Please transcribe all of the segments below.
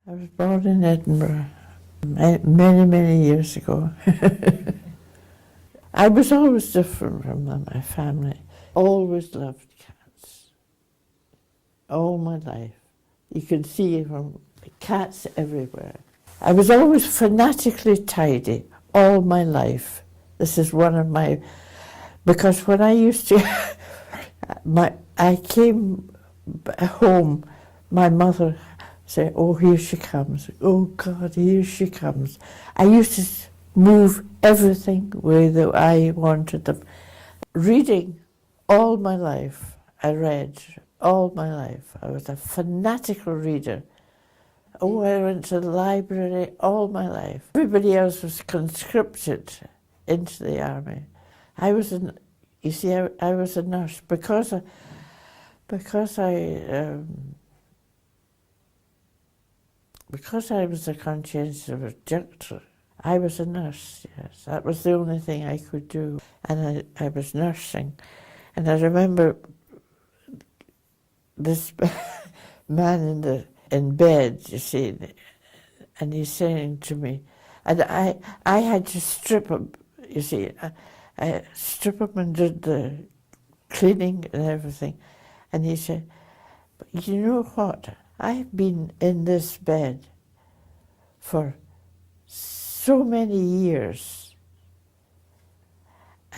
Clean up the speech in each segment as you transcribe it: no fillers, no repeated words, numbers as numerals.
I was born in Edinburgh many, many years ago. I was always different from my family. Always loved cats. All my life. You can see from cats everywhere. I was always fanatically tidy all my life. This is one of my... Because when I used to... I came home, my mother said, "Oh, here she comes. Oh, God, here she comes." I used to move everything where I wanted them. Reading all my life, I read all my life. I was a fanatical reader. Oh, I went to the library all my life. Everybody else was conscripted into the army. I was a nurse because I was a conscientious objector. I was a nurse, yes. That was the only thing I could do. And I was nursing. And I remember this man in bed, you see, and he's saying to me, and I had to strip him, you see. I stripped him and did the cleaning and everything. And he said, "But you know what? I've been in this bed for so many years,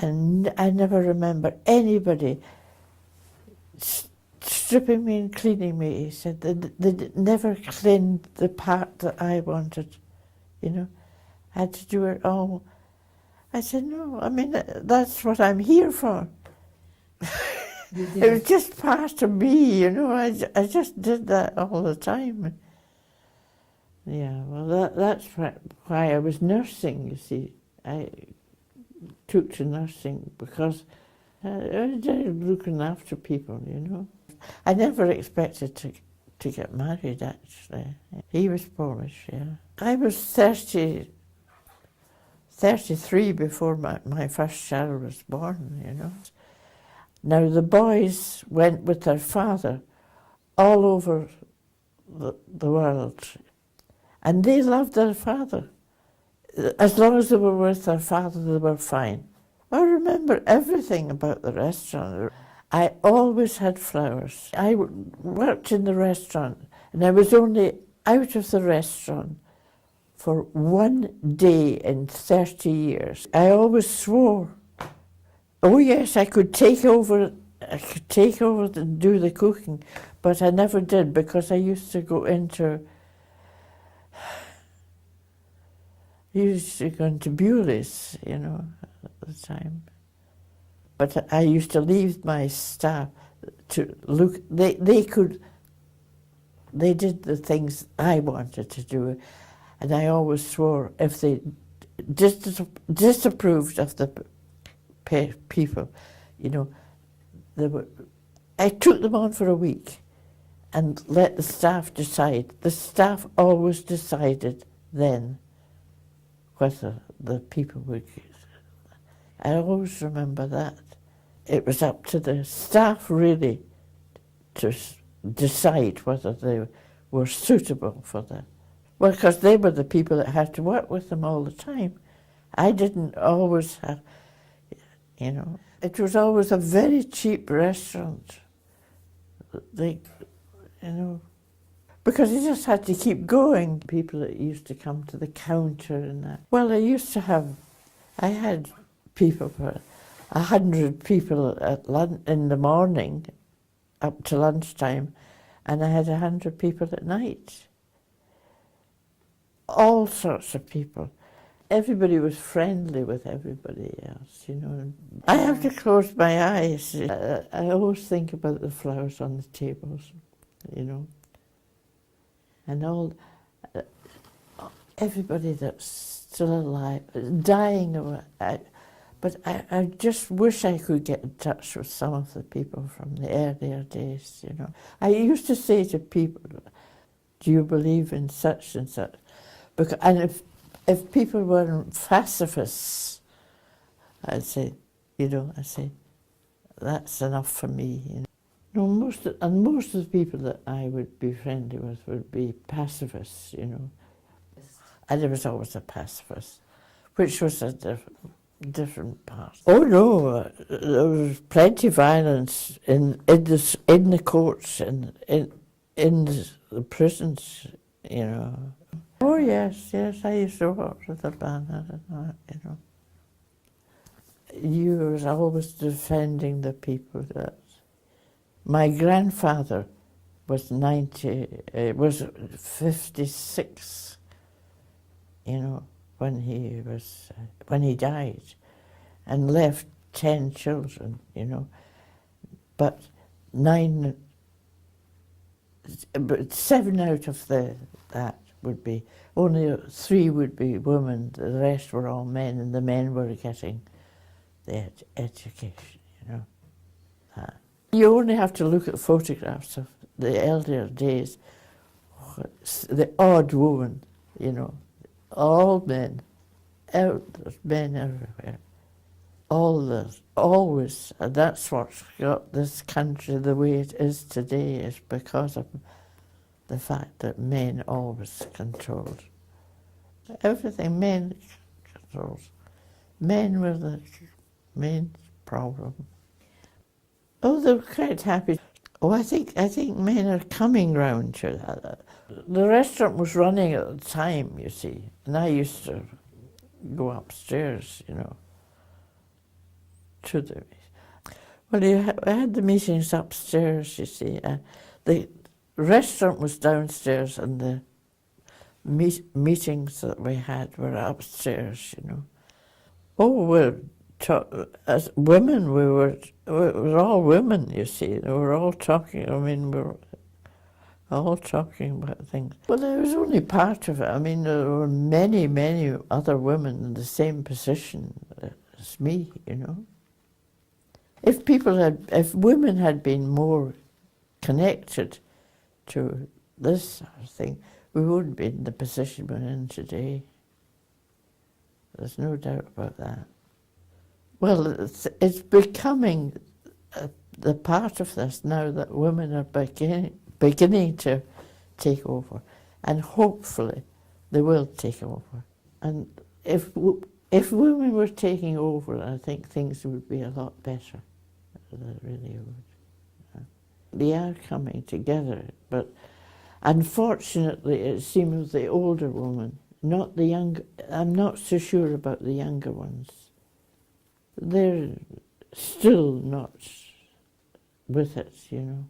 and I never remember anybody stripping me and cleaning me." He said, they never cleaned the part that I wanted, you know. I had to do it all. I said, "No, I mean, that's what I'm here for." It was just part of me, you know. I just did that all the time. Yeah, well, that's why I was nursing, you see. I took to nursing because I was looking after people, you know. I never expected to get married, actually. He was Polish, yeah. I was 33 before my first child was born, you know. Now, the boys went with their father all over the world, and they loved their father. As long as they were with their father, they were fine. I remember everything about the restaurant. I always had flowers. I worked in the restaurant, and I was only out of the restaurant for 1 day in 30 years. I always swore, oh yes, I could take over and do the cooking, but I never did because I used to go into Bewley's, you know, at the time. But I used to leave my staff to look. They did the things I wanted to do, and I always swore if they disapproved of the people, you know, I took them on for a week and let the staff decide. The staff always decided then whether the people would. I always remember that. It was up to the staff really to decide whether they were suitable for that. Well, because they were the people that had to work with them all the time. I didn't always have, you know. It was always a very cheap restaurant. They, you know, because you just had to keep going. People that used to come to the counter and that. Well, I had people for 100 people in the morning up to lunchtime, and I had 100 people at night. All sorts of people. Everybody was friendly with everybody else, you know. I have to close my eyes. I always think about the flowers on the tables, you know, and everybody that's still alive, dying of it. But I just wish I could get in touch with some of the people from the earlier days, you know. I used to say to people, "Do you believe in such and such?" And if people weren't pacifists, I'd say, that's enough for me. You know. No, most of the people that I would be friendly with would be pacifists, you know. And I was always a pacifist, which was a different part. Oh no, there was plenty of violence in the courts and in the prisons, you know. Oh yes, I used to work with the band, you know. You was always defending the people that. My grandfather was 56, you know, when he died, and left 10 children, you know, but 7 out of that would be, only 3 would be women, the rest were all men, and the men were getting the education, you know. You only have to look at photographs of the earlier days, the odd woman, you know, all men, there's men everywhere, always, and that's what's got this country the way it is today, is because of the fact that men always controlled everything. Men controlled. Men were the main problem. Oh, they're quite happy. Oh, I think men are coming round to that. The restaurant was running at the time, you see, and I used to go upstairs, you know, to the. Well, I had the meetings upstairs, you see. The restaurant was downstairs, and the meetings that we had were upstairs, you know. Oh, well. As women, we were all women, you see. We were all talking, I mean, we were all talking about things. Well, it was only part of it. I mean, there were many, many other women in the same position as me, you know. If women had been more connected to this sort of thing, we wouldn't be in the position we're in today. There's no doubt about that. Well, it's becoming the part of this now that women are beginning to take over, and hopefully they will take over. And if women were taking over, I think things would be a lot better. They really would. They are coming together, but unfortunately it seems the older women, not the young. I'm not so sure about the younger ones. They're still not with it, you know.